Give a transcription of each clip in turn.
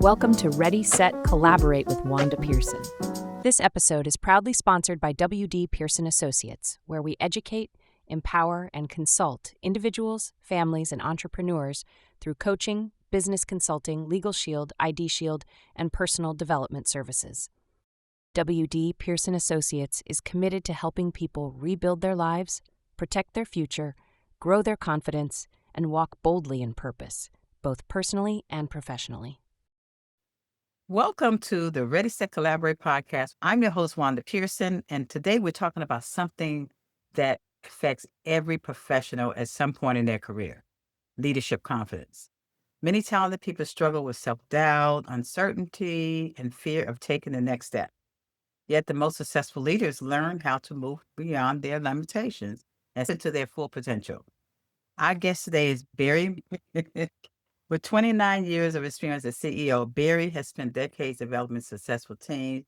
Welcome to Ready, Set, Collaborate with Wanda Pearson. This episode is proudly sponsored by WD Pearson Associates, where we educate, empower, and consult individuals, families, and entrepreneurs through coaching, business consulting, Legal Shield, ID Shield, and personal development services. WD Pearson Associates is committed to helping people rebuild their lives, protect their future, grow their confidence, and walk boldly in purpose, both personally and professionally. Welcome to the Ready, Set, Collaborate podcast. I'm your host, Wanda Pearson, and today we're talking about something that affects every professional at some point in their career: leadership confidence. Many talented people struggle with self-doubt, uncertainty, and fear of taking the next step. Yet the most successful leaders learn how to move beyond their limitations and into their full potential. Our guest today is Barry. With 29 years of experience as CEO, Barry has spent decades developing successful teams,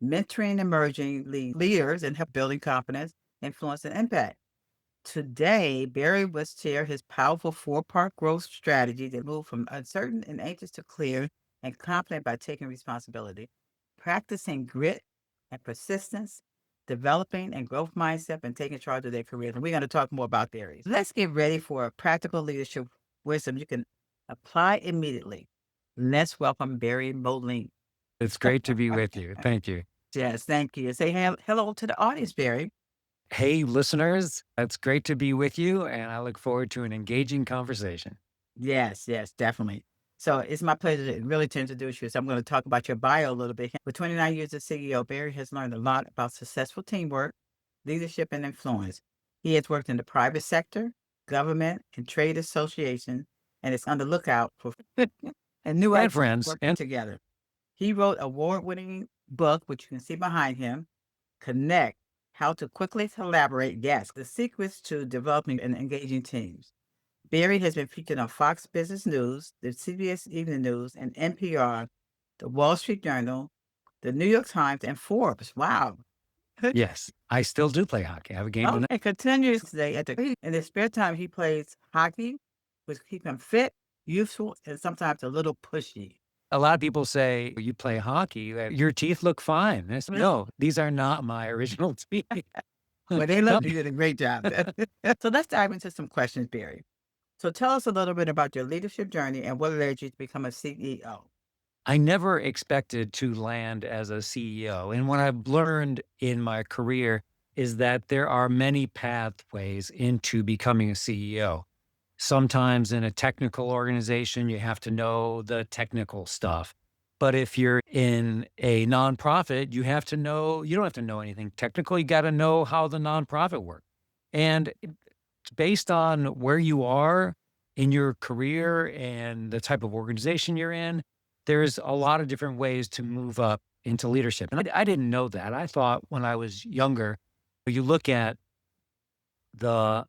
mentoring emerging leaders, and help building confidence, influence, and impact. Today, Barry will share his powerful four-part growth strategy that move from uncertain and anxious to clear and confident by taking responsibility, practicing grit and persistence, developing and growth mindset, and taking charge of their careers. And we're going to talk more about Barry. Let's get ready for a practical leadership wisdom you can apply immediately. Let's welcome Barry Moline. It's great to be with you. Thank you. Yes, thank you. Say hello to the audience, Barry. Hey, listeners, it's great to be with you, and I look forward to an engaging conversation. Yes, definitely. So it's my pleasure to introduce you. So I'm going to talk about your bio a little bit. With 29 years as CEO, Barry has learned a lot about successful teamwork, leadership, and influence. He has worked in the private sector, government, and trade associations, and is on the lookout for and new And ideas friends. working together. He wrote an award-winning book, which you can see behind him, Connect: How to Quickly Collaborate. Yes, the secrets to developing and engaging teams. Barry has been featured on Fox Business News, the CBS Evening News, and NPR, the Wall Street Journal, the New York Times, and Forbes. Wow. Yes, I still do play hockey. I have a game tonight. And continues today in his spare time, he plays hockey, which keeps him fit, youthful, and sometimes a little pushy. A lot of people say, you play hockey, your teeth look fine. I said, no, these are not my original teeth. Well, they look, you did a great job. So let's dive into some questions, Barry. So tell us a little bit about your leadership journey and what led you to become a CEO. I never expected to land as a CEO. And what I've learned in my career is that there are many pathways into becoming a CEO. Sometimes in a technical organization, you have to know the technical stuff. But if you're in a nonprofit, you don't have to know anything technical. You got to know how the nonprofit works. And it's based on where you are in your career and the type of organization you're in, there's a lot of different ways to move up into leadership. And I didn't know that. I thought when I was younger, you look at the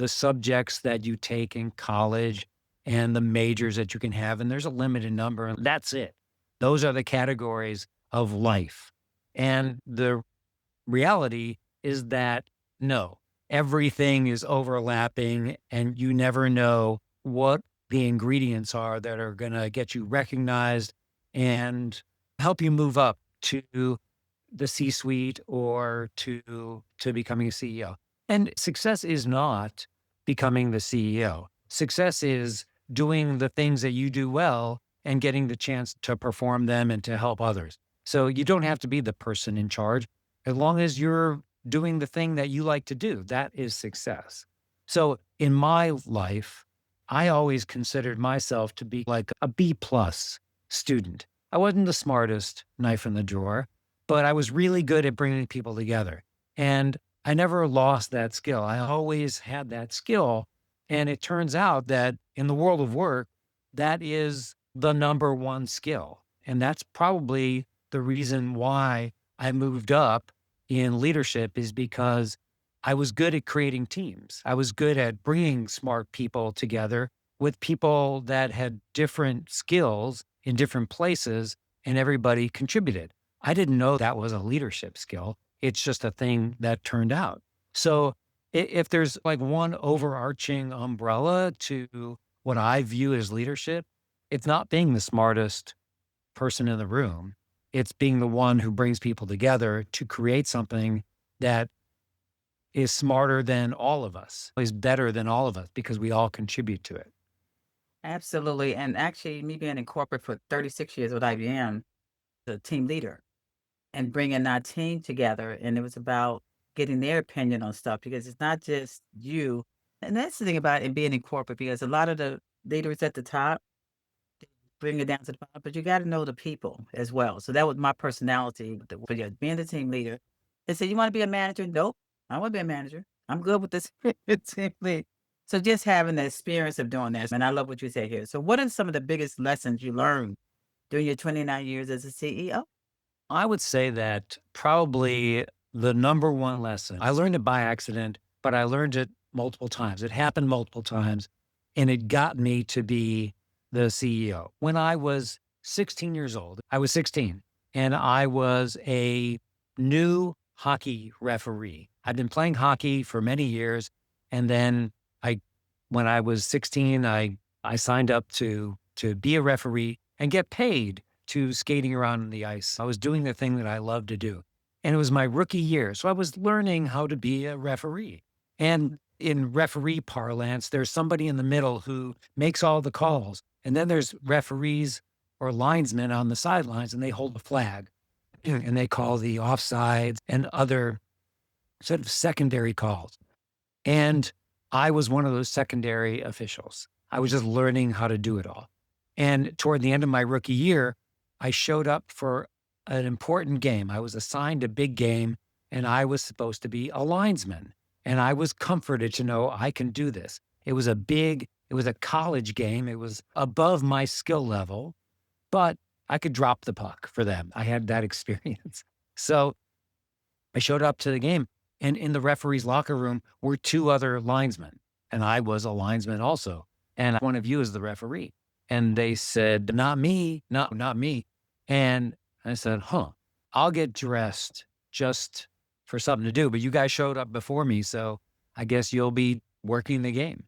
subjects that you take in college and the majors that you can have, and there's a limited number, and that's it. Those are the categories of life. And the reality is that no, everything is overlapping, and you never know what the ingredients are that are going to get you recognized and help you move up to the C-suite or to becoming a CEO. And success is not becoming the CEO. Success is doing the things that you do well and getting the chance to perform them and to help others. So you don't have to be the person in charge as long as you're doing the thing that you like to do. That is success. So in my life, I always considered myself to be like a B+ student. I wasn't the smartest knife in the drawer, but I was really good at bringing people together. And I never lost that skill. I always had that skill. And it turns out that in the world of work, that is the number one skill. And that's probably the reason why I moved up in leadership, is because I was good at creating teams. I was good at bringing smart people together with people that had different skills in different places, and everybody contributed. I didn't know that was a leadership skill. It's just a thing that turned out. So if there's like one overarching umbrella to what I view as leadership, it's not being the smartest person in the room. It's being the one who brings people together to create something that is smarter than all of us, is better than all of us because we all contribute to it. Absolutely. And actually, me being in corporate for 36 years with IBM, the team leader and bringing our team together. And it was about getting their opinion on stuff because it's not just you. And that's the thing about it being in corporate because a lot of the leaders at the top bring it down to the bottom, but you got to know the people as well. So that was my personality. But yeah, being the team leader, they said, "You want to be a manager?" Nope, I don't want to be a manager. I'm good with this team lead. So just having the experience of doing that, and I love what you say here. So, what are some of the biggest lessons you learned during your 29 years as a CEO? I would say that probably the number one lesson, I learned it by accident, but I learned it multiple times. It happened multiple times and it got me to be the CEO. When I was 16 years old, I was 16 and I was a new hockey referee. I'd been playing hockey for many years. And then when I was 16, I signed up to be a referee and get paid to skating around on the ice. I was doing the thing that I love to do. And it was my rookie year. So I was learning how to be a referee. And in referee parlance, there's somebody in the middle who makes all the calls. And then there's referees or linesmen on the sidelines and they hold a flag and they call the offsides and other sort of secondary calls. And I was one of those secondary officials. I was just learning how to do it all. And toward the end of my rookie year, I showed up for an important game. I was assigned a big game and I was supposed to be a linesman. And I was comforted to know I can do this. It was a college game. It was above my skill level, but I could drop the puck for them. I had that experience. So I showed up to the game and in the referee's locker room were two other linesmen. And I was a linesman also. And one of you is the referee. And they said, not me, not me. And I said, I'll get dressed just for something to do. But you guys showed up before me. So I guess you'll be working the game.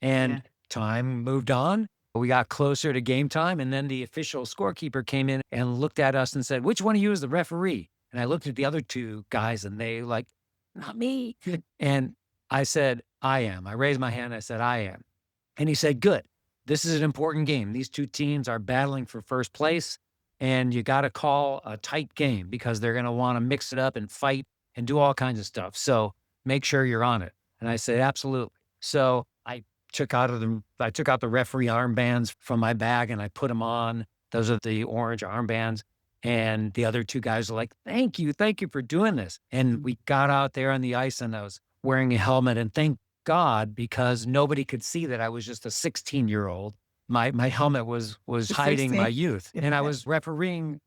And time moved on. We got closer to game time. And then the official scorekeeper came in and looked at us and said, which one of you is the referee? And I looked at the other two guys and they like, not me. And I said, I am. I raised my hand. I said, I am. And he said, good. This is an important game. These two teams are battling for first place and you got to call a tight game because they're going to want to mix it up and fight and do all kinds of stuff. So make sure you're on it. And I said, absolutely. So I took out the referee armbands from my bag and I put them on. Those are the orange armbands. And the other two guys were like, thank you for doing this. And we got out there on the ice and I was wearing a helmet and thank God, because nobody could see that I was just a 16-year-old. My helmet was hiding 16? my youth. And I was refereeing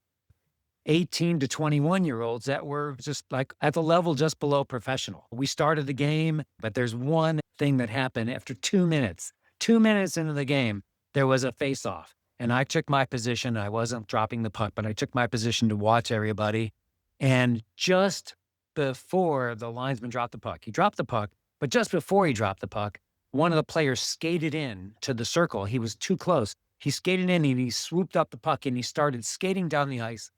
18 to 21-year-olds that were just like at the level just below professional. We started the game, but there's one thing that happened after 2 minutes. 2 minutes into the game, there was a face-off. And I took my position. I wasn't dropping the puck, but I took my position to watch everybody. And just before the linesman dropped the puck, he dropped the puck, but just before he dropped the puck, one of the players skated in to the circle. He was too close. He skated in and he swooped up the puck and he started skating down the ice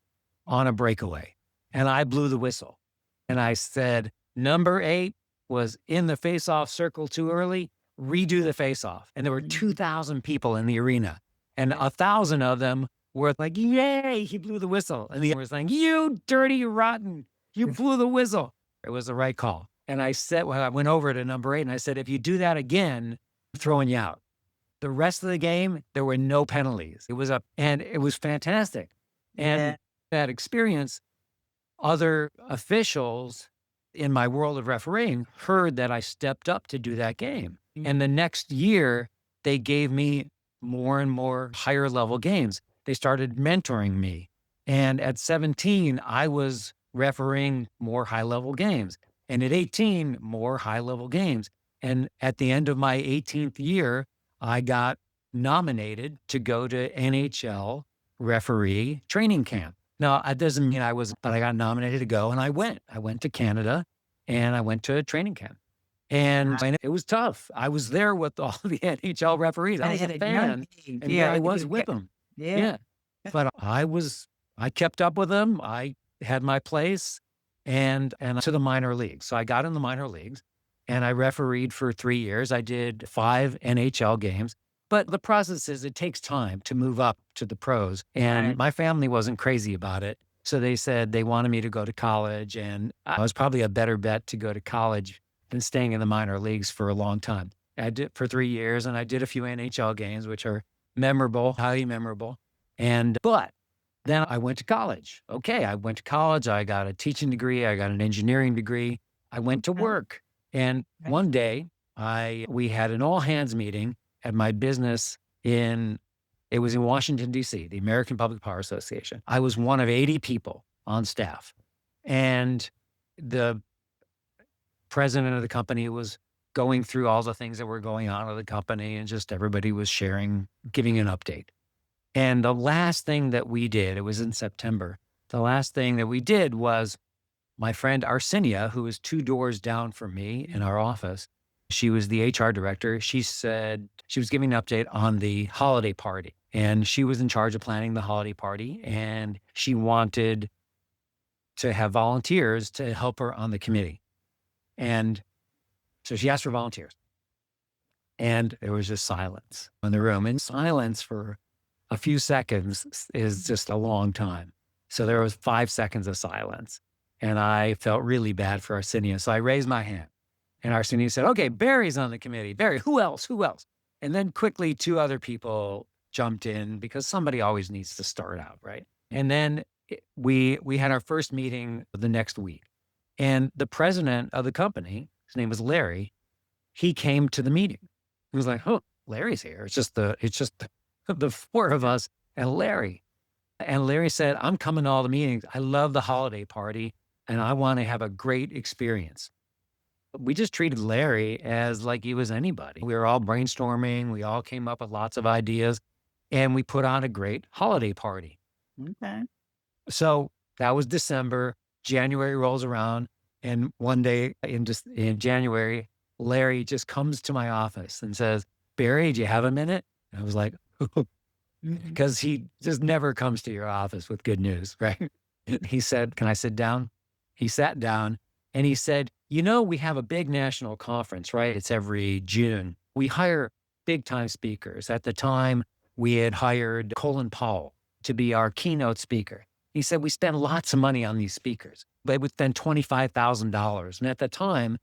on a breakaway. And I blew the whistle. And I said, number 8 was in the face-off circle too early, redo the face-off. And there were 2,000 people in the arena. And 1,000 of them were like, yay, he blew the whistle. And the other was like, you dirty rotten, you blew the whistle. It was the right call. And I went over to number 8 and I said, if you do that again, I'm throwing you out. The rest of the game, there were no penalties. And it was fantastic. And that experience, other officials in my world of refereeing heard that I stepped up to do that game. And the next year, they gave me more and more higher level games. They started mentoring me. And at 17, I was refereeing more high level games. And at 18, more high level games. And at the end of my 18th year, I got nominated to go to NHL referee training camp. Now, that doesn't mean but I got nominated to go and I went. I went to Canada and I went to a training camp. And it was tough. I was there with all the NHL referees. I was a fan. And I was with them. Yeah. But I kept up with them. I had my place and to the minor leagues. So I got in the minor leagues and I refereed for 3 years. I did 5 NHL games. But the process is it takes time to move up to the pros. And Right. my family wasn't crazy about it. So they said they wanted me to go to college. And I was probably a better bet to go to college than staying in the minor leagues for a long time. I did for 3 years and I did a few NHL games, which are memorable, highly memorable. But then I went to college. Okay, I went to college. I got a teaching degree. I got an engineering degree. I went to Okay. work. And Right. one day we had an all hands meeting at my business it was in Washington, D.C., the American Public Power Association. I was one of 80 people on staff. And the president of the company was going through all the things that were going on with the company and just everybody was sharing, giving an update. And the last thing that we did, it was in September. The last thing that we did was my friend Arsinia, who was 2 doors down from me in our office, she was the HR director. She said she was giving an update on the holiday party. And she was in charge of planning the holiday party. And she wanted to have volunteers to help her on the committee. And so she asked for volunteers. And there was just silence in the room. And silence for a few seconds is just a long time. So there was 5 seconds of silence. And I felt really bad for Arsinia. So I raised my hand. And Arsinia said, okay, Barry's on the committee. Barry, who else? Who else? And then quickly 2 other people jumped in because somebody always needs to start out, right? And then we had our first meeting the next week. And the president of the company, his name was Larry, he came to the meeting. He was like, oh, Larry's here. It's just the 4 of us and Larry. And Larry said, I'm coming to all the meetings. I love the holiday party and I want to have a great experience. We just treated Larry as like he was anybody. We were all brainstorming. We all came up with lots of ideas and we put on a great holiday party. Okay. So that was December. January rolls around. And one day in January, Larry just comes to my office and says, Barry, do you have a minute? And I was like, because he just never comes to your office with good news, right? He said, can I sit down? He sat down and he said, we have a big national conference, right? It's every June. We hire big time speakers. At the time, we had hired Colin Powell to be our keynote speaker. He said, we spend lots of money on these speakers, but it would spend $25,000. And at the time,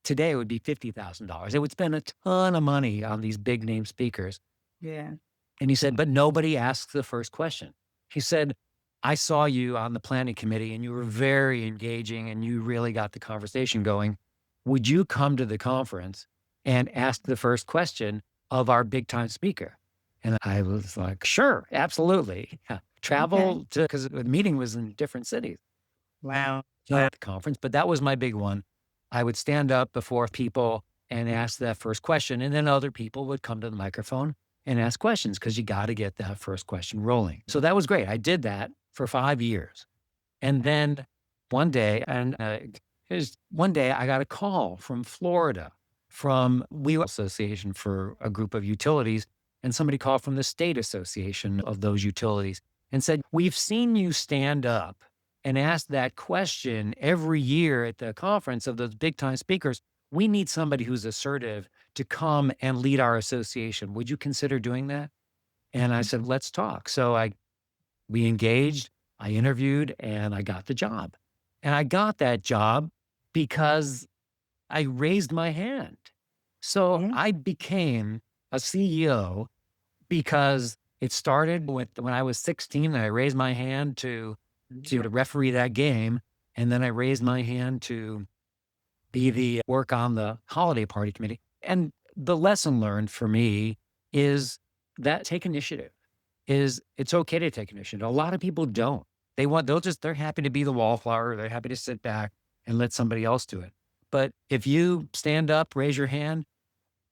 today it would be $50,000. It would spend a ton of money on these big name speakers. Yeah. And he said, but nobody asks the first question. He said, I saw you on the planning committee and you were very engaging and you really got the conversation going. Would you come to the conference and ask the first question of our big time speaker? And I was like, sure, absolutely. Yeah. Travel to, because the meeting was in different cities. Wow. At the conference, but that was my big one. I would stand up before people and ask that first question. And then other people would come to the microphone and ask questions because you got to get that first question rolling. So that was great. I did that for 5 years. And then one day, one day I got a call from Florida from WE Association for a group of utilities. And somebody called from the state association of those utilities and said, we've seen you stand up and ask that question every year at the conference of those big time speakers. We need somebody who's assertive to come and lead our association. Would you consider doing that? And I said, let's talk. So we engaged, I interviewed, and I got the job. And I got that job because I raised my hand. So I became a CEO because it started when I was 16 and I raised my hand to referee that game. And then I raised my hand to be the work on the holiday party committee. And the lesson learned for me is that take initiative. It's okay to take initiative. A lot of people don't. They're happy to be the wallflower. They're happy to sit back and let somebody else do it. But if you stand up, raise your hand,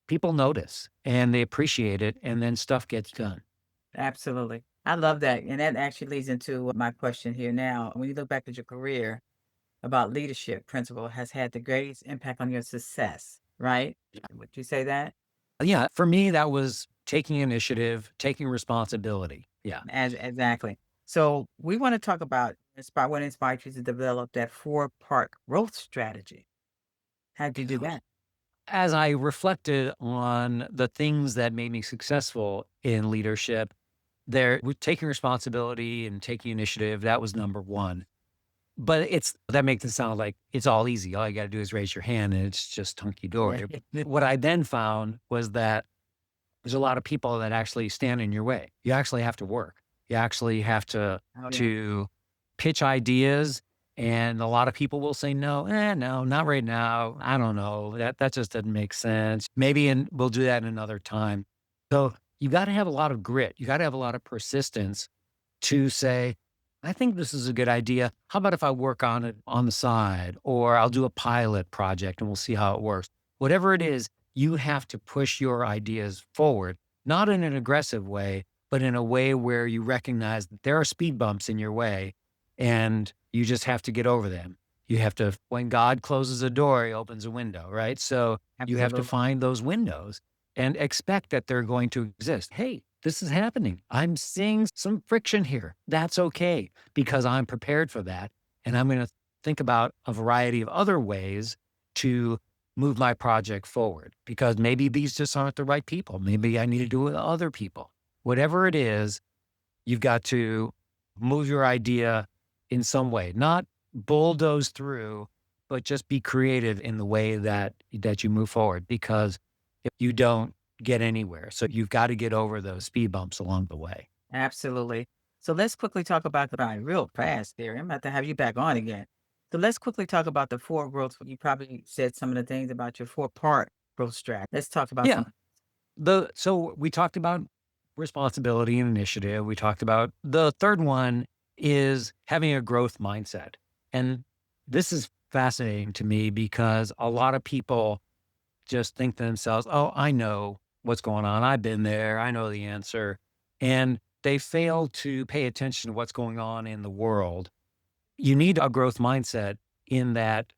people notice and they appreciate it, and then stuff gets done. Absolutely. I love that. And that actually leads into my question here now. When you look back at your career, about leadership principle has had the greatest impact on your success, right? Would you say that? Yeah, for me, that was taking initiative, taking responsibility. Yeah. Exactly. So we want to talk about what inspired you to develop that four-part growth strategy. How'd you do that? As I reflected on the things that made me successful in leadership, there with taking responsibility and taking initiative, that was number one. But that makes it sound like it's all easy. All you got to do is raise your hand and it's just hunky dory. What I then found was that there's a lot of people that actually stand in your way. You actually have to work. You actually have to Oh yeah. to pitch ideas, and a lot of people will say, "No, no, not right now. I don't know. That just doesn't make sense. Maybe we'll do that another time." So you got to have a lot of grit. You got to have a lot of persistence to say, I think this is a good idea. How about if I work on it on the side, or I'll do a pilot project and we'll see how it works. Whatever it is, you have to push your ideas forward, not in an aggressive way, but in a way where you recognize that there are speed bumps in your way and you just have to get over them. You have to, when God closes a door, he opens a window, right? So you have to Absolutely. find those windows and expect that they're going to exist. Hey, this is happening. I'm seeing some friction here. That's okay because I'm prepared for that. And I'm going to think about a variety of other ways to move my project forward because maybe these just aren't the right people. Maybe I need to do it with other people. Whatever it is, you've got to move your idea in some way, not bulldoze through, but just be creative in the way that you move forward because if you don't get anywhere. So you've got to get over those speed bumps along the way. Absolutely. So let's quickly talk about real fast there. I'm about to have you back on again. So let's quickly talk about the four growths. You probably said some of the things about your four-part growth strategy. Let's talk about Yeah. some. So we talked about responsibility and initiative. We talked about the third one is having a growth mindset. And this is fascinating to me because a lot of people just think to themselves, oh, I know what's going on. I've been there. I know the answer. And they fail to pay attention to what's going on in the world. You need a growth mindset in that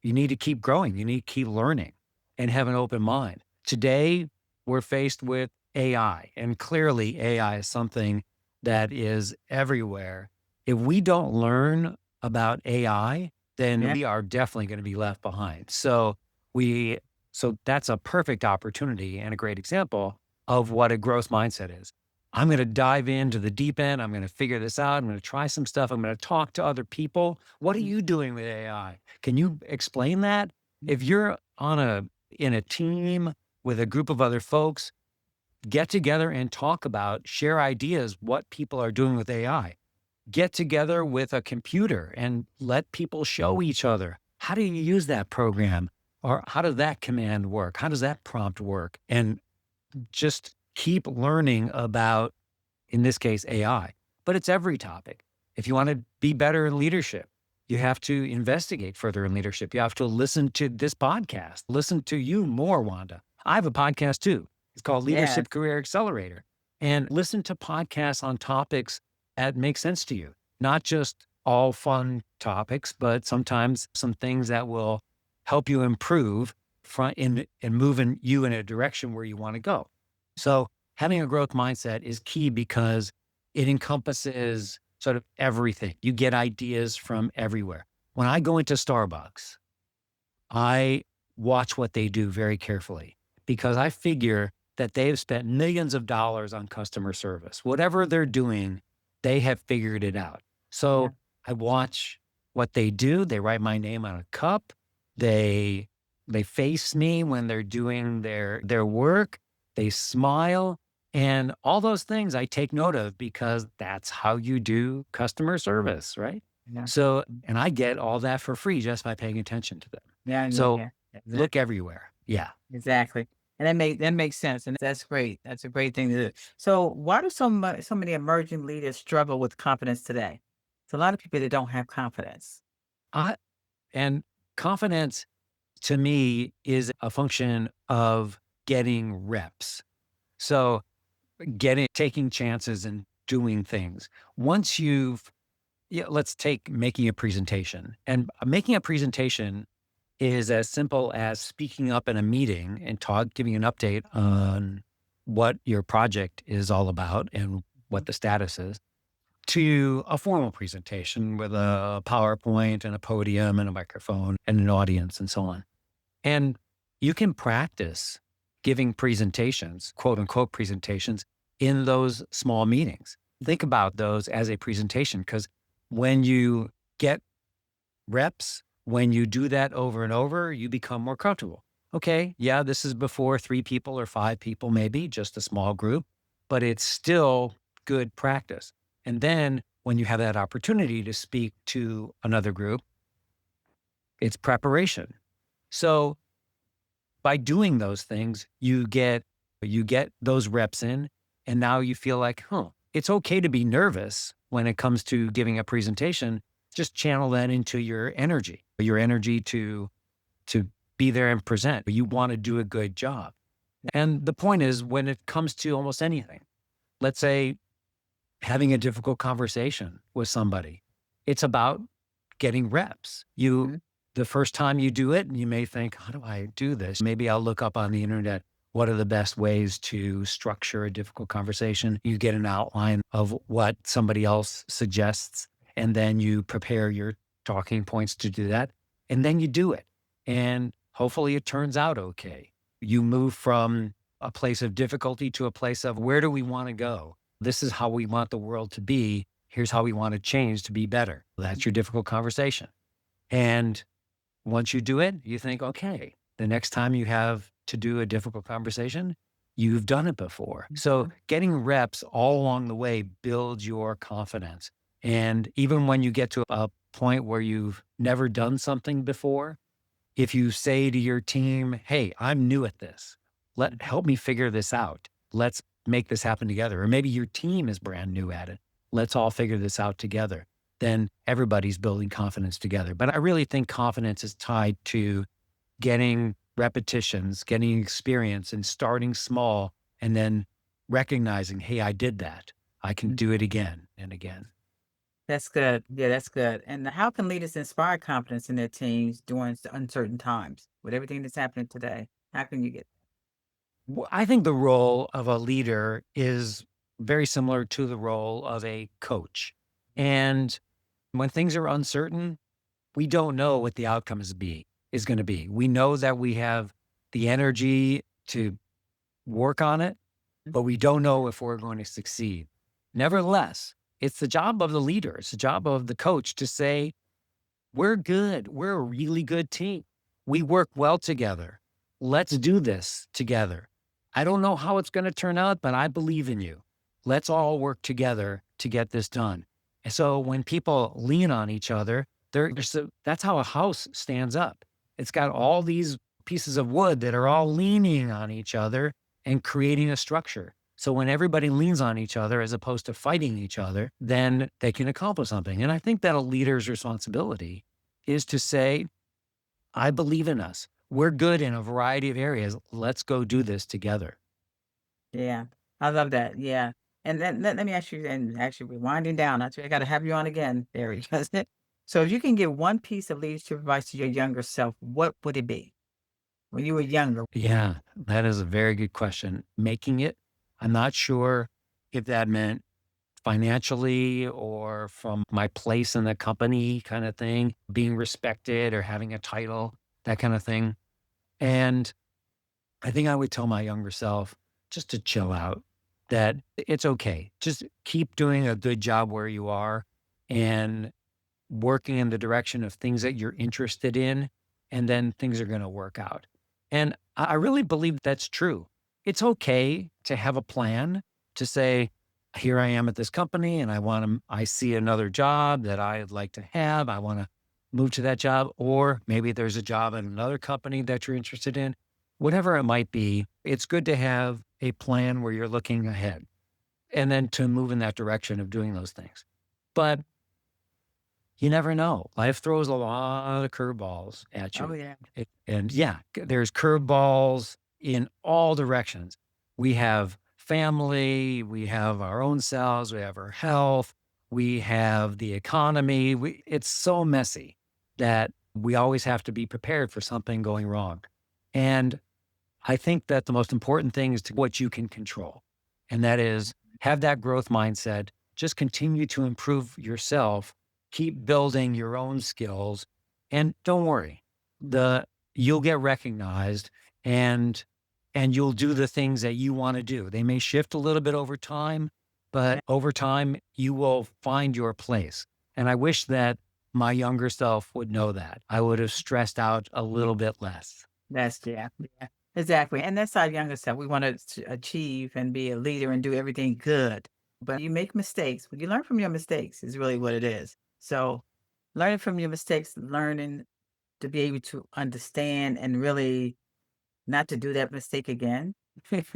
you need to keep growing. You need to keep learning and have an open mind. Today, we're faced with AI, and clearly AI is something that is everywhere. If we don't learn about AI, then Yeah. we are definitely going to be left behind. We, so that's a perfect opportunity and a great example of what a growth mindset is. I'm going to dive into the deep end. I'm going to figure this out. I'm going to try some stuff. I'm going to talk to other people. What are you doing with AI? Can you explain that? If you're in a team with a group of other folks, get together and talk about, share ideas, what people are doing with AI. Get together with a computer and let people show each other. How do you use that program? Or how does that command work? How does that prompt work? And just keep learning about, in this case, AI, but it's every topic. If you want to be better in leadership, you have to investigate further in leadership. You have to listen to this podcast, listen to you more, Wanda. I have a podcast too. It's called Yes. Leadership Career Accelerator. And listen to podcasts on topics that make sense to you, not just all fun topics, but sometimes some things that will help you improve and moving you in a direction where you want to go. So having a growth mindset is key because it encompasses sort of everything. You get ideas from everywhere. When I go into Starbucks, I watch what they do very carefully because I figure that they have spent millions of dollars on customer service. Whatever they're doing, they have figured it out. Yeah. So I watch what they do. They write my name on a cup. They face me when they're doing their work. They smile. And all those things I take note of because that's how you do customer service, right? Yeah. So, and I get all that for free just by paying attention to them. Yeah. Yeah. So Yeah. Exactly. look everywhere. Yeah. Exactly. And that makes sense. And that's great. That's a great thing to do. So why do so many emerging leaders struggle with confidence today? It's a lot of people that don't have confidence. I, and confidence to me is a function of getting reps. So taking chances and doing things. Once let's take making a presentation. And making a presentation is as simple as speaking up in a meeting and giving an update on what your project is all about and what the status is, to a formal presentation with a PowerPoint and a podium and a microphone and an audience and so on. And you can practice giving presentations, quote unquote presentations, in those small meetings. Think about those as a presentation, because when you get reps, when you do that over and over, you become more comfortable. Okay, yeah, this is before 3 people or 5 people, maybe just a small group, but it's still good practice. And then when you have that opportunity to speak to another group, it's preparation. So by doing those things, you get those reps in, and now you feel like, it's okay to be nervous when it comes to giving a presentation. Just channel that into your energy to be there and present. You want to do a good job. And the point is, when it comes to almost anything, let's say having a difficult conversation with somebody, it's about getting reps. The first time you do it, you may think, how do I do this? Maybe I'll look up on the internet, what are the best ways to structure a difficult conversation? You get an outline of what somebody else suggests, and then you prepare your talking points to do that. And then you do it. And hopefully it turns out okay. You move from a place of difficulty to a place of, where do we want to go? This is how we want the world to be. Here's how we want to change to be better. That's your difficult conversation. And once you do it, you think, okay, the next time you have to do a difficult conversation, you've done it before. So getting reps all along the way builds your confidence. And even when you get to a point where you've never done something before, if you say to your team, hey, I'm new at this, help me figure this out. Let's make this happen together. Or maybe your team is brand new at it. Let's all figure this out together. Then everybody's building confidence together. But I really think confidence is tied to getting repetitions, getting experience, and starting small, and then recognizing, hey, I did that. I can do it again and again. That's good. Yeah, that's good. And how can leaders inspire confidence in their teams during uncertain times with everything that's happening today? How can you get? I think the role of a leader is very similar to the role of a coach. And when things are uncertain, we don't know what the outcome is going to be. We know that we have the energy to work on it, but we don't know if we're going to succeed. Nevertheless, it's the job of the leader, it's the job of the coach to say, we're good. We're a really good team. We work well together. Let's do this together. I don't know how it's going to turn out, but I believe in you. Let's all work together to get this done. And so when people lean on each other, that's how a house stands up. It's got all these pieces of wood that are all leaning on each other and creating a structure. So when everybody leans on each other as opposed to fighting each other, then they can accomplish something. And I think that a leader's responsibility is to say, I believe in us. We're good in a variety of areas. Let's go do this together. Yeah, I love that. Yeah. And then let me ask you, and actually we're winding down. I got to have you on again, Barry. So if you can give one piece of leadership advice to your younger self, what would it be when you were younger? Yeah, that is a very good question. Making it, I'm not sure if that meant financially or from my place in the company kind of thing, being respected or having a title, that kind of thing. And I think I would tell my younger self just to chill out, that it's okay. Just keep doing a good job where you are and working in the direction of things that you're interested in, and then things are going to work out. And I really believe that's true. It's okay to have a plan, to say, here I am at this company and I see another job that I'd like to have. I want to move to that job, or maybe there's a job at another company that you're interested in. Whatever it might be, it's good to have a plan where you're looking ahead and then to move in that direction of doing those things. But you never know. Life throws a lot of curveballs at Oh you. yeah. And yeah, there's curveballs in all directions. We have family, we have our own selves, we have our health, we have the economy. It's so messy that we always have to be prepared for something going wrong. And I think that the most important thing is to what you can control. And that is have that growth mindset, just continue to improve yourself, keep building your own skills, and don't worry. The you'll get recognized and you'll do the things that you want to do. They may shift a little bit over time, but over time you will find your place. And I wish that my younger self would know that. I would have stressed out a little bit less. That's yeah, yeah, exactly. And that's our younger self. We want to achieve and be a leader and do everything good. But you make mistakes. But you learn from your mistakes is really what it is. So learning from your mistakes, learning to be able to understand and really not to do that mistake again.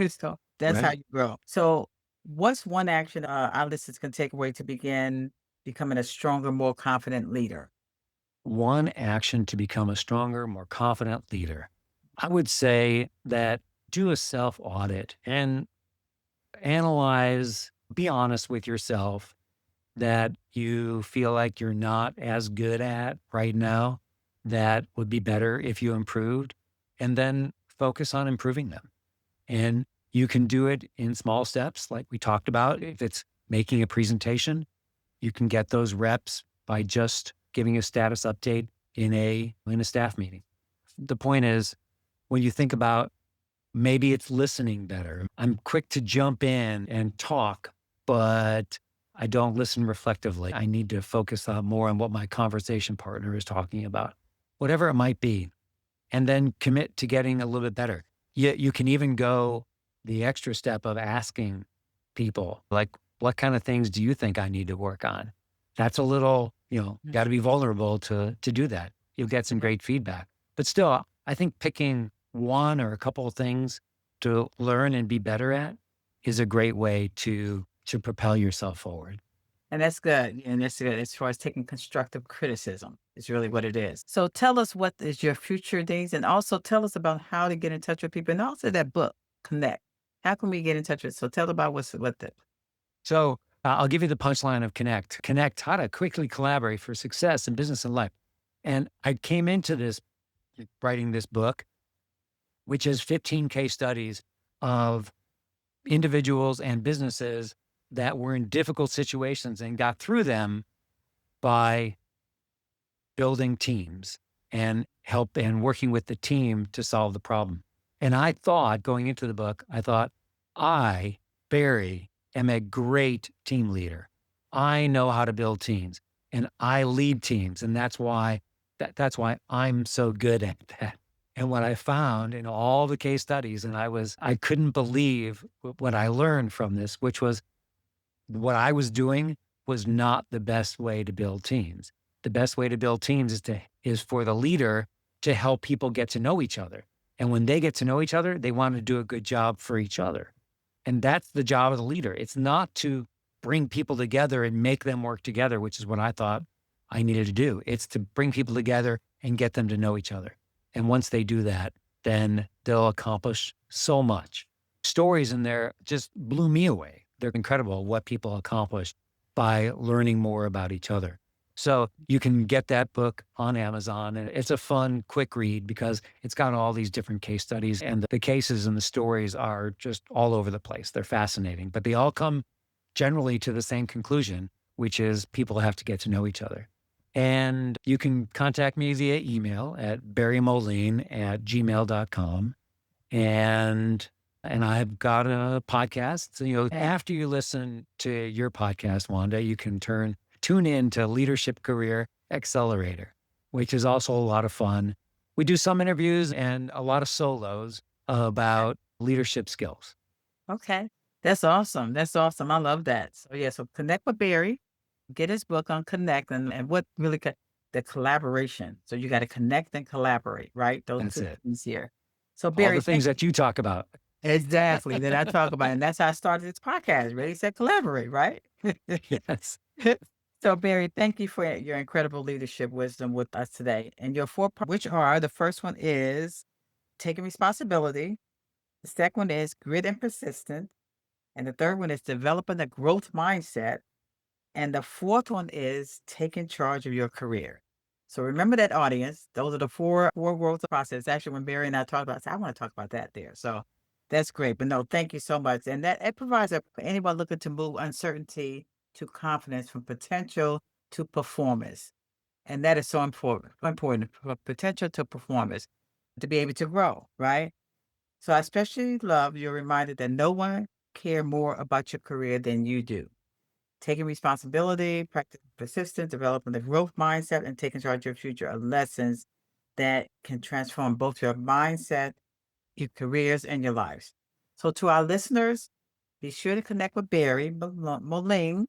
So that's how Right. you grow. So what's one action our listeners can take away to begin becoming a stronger, more confident leader? One action to become a stronger, more confident leader. I would say that do a self audit and analyze, be honest with yourself that you feel like you're not as good at right now. That would be better if you improved, and then focus on improving them. And you can do it in small steps, like we talked about. If it's making a presentation, you can get those reps by just giving a status update in a staff meeting. The point is, when you think about maybe it's listening better. I'm quick to jump in and talk, but I don't listen reflectively. I need to focus on more on what my conversation partner is talking about, whatever it might be, and then commit to getting a little bit better. You can even go the extra step of asking people, like, what kind of things do you think I need to work on? That's a little, got to be vulnerable to do that. You'll get some great feedback. But still, I think picking one or a couple of things to learn and be better at is a great way to propel yourself forward. And that's good. And that's good as far as taking constructive criticism is really what it is. So tell us what is your future days and also tell us about how to get in touch with people and also that book, Connect. How can we get in touch with? So tell about what the So I'll give you the punchline of Connect. Connect, how to quickly collaborate for success in business and life. And I came into this writing this book, which is 15 case studies of individuals and businesses that were in difficult situations and got through them by building teams and help and working with the team to solve the problem. And I thought going into the book, I thought, I, Barry, am a great team leader. I know how to build teams and I lead teams. And that's why I'm so good at that. And what I found in all the case studies, and I couldn't believe what I learned from this, which was what I was doing was not the best way to build teams. The best way to build teams is for the leader to help people get to know each other. And when they get to know each other, they want to do a good job for each other. And that's the job of the leader. It's not to bring people together and make them work together, which is what I thought I needed to do. It's to bring people together and get them to know each other. And once they do that, then they'll accomplish so much. Stories in there just blew me away. They're incredible what people accomplish by learning more about each other. So you can get that book on Amazon, and it's a fun, quick read because it's got all these different case studies, and the cases and the stories are just all over the place. They're fascinating, but they all come generally to the same conclusion, which is people have to get to know each other. And you can contact me via email at barrymoline@gmail.com. And I've got a podcast. So, after you listen to your podcast, Wanda, you can tune in to Leadership Career Accelerator, which is also a lot of fun. We do some interviews and a lot of solos about leadership skills. Okay. That's awesome. That's awesome. I love that. So yeah, so connect with Barry, get his book on Connect and what really the collaboration. So you got to connect and collaborate, right? Those That's two it. things here. So All the Barry, things that you talk about. exactly. That I talk about. And that's how I started this podcast. Really said collaborate, right? Yes. So Barry, thank you for your incredible leadership wisdom with us today. And your four parts, which are the first one is taking responsibility. The second one is grit and persistence. And the third one is developing a growth mindset. And the fourth one is taking charge of your career. So remember that audience. Those are the four worlds of process. Actually, when Barry and I talked about, I said, I want to talk about that there. So that's great. But no, thank you so much. And that it provides anyone looking to move uncertainty to confidence, from potential to performance. And that is so important, from potential to performance, to be able to grow, right? So I especially love your reminder that no one care more about your career than you do. Taking responsibility, practicing persistence, developing the growth mindset, and taking charge of your future are lessons that can transform both your mindset, your careers, and your lives. So, to our listeners, be sure to connect with Barry Moline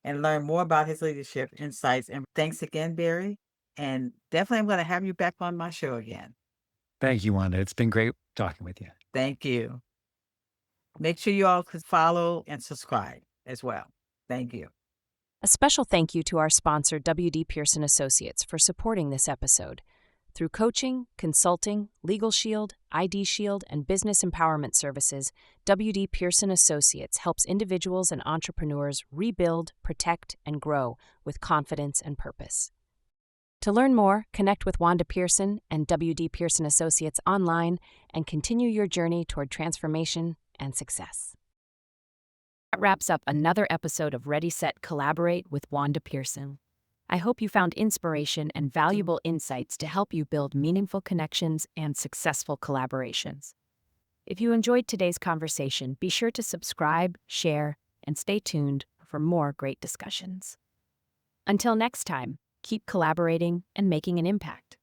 and learn more about his leadership insights. And thanks again, Barry. And definitely, I'm going to have you back on my show again. Thank you, Wanda. It's been great talking with you. Thank you. Make sure you all could follow and subscribe as well. Thank you. A special thank you to our sponsor, WD Pearson Associates, for supporting this episode. Through coaching, consulting, Legal Shield, ID Shield, and business empowerment services, WD Pearson Associates helps individuals and entrepreneurs rebuild, protect, and grow with confidence and purpose. To learn more, connect with Wanda Pearson and WD Pearson Associates online and continue your journey toward transformation and success. That wraps up another episode of Ready, Set, Collaborate with Wanda Pearson. I hope you found inspiration and valuable insights to help you build meaningful connections and successful collaborations. If you enjoyed today's conversation, be sure to subscribe, share, and stay tuned for more great discussions. Until next time, keep collaborating and making an impact.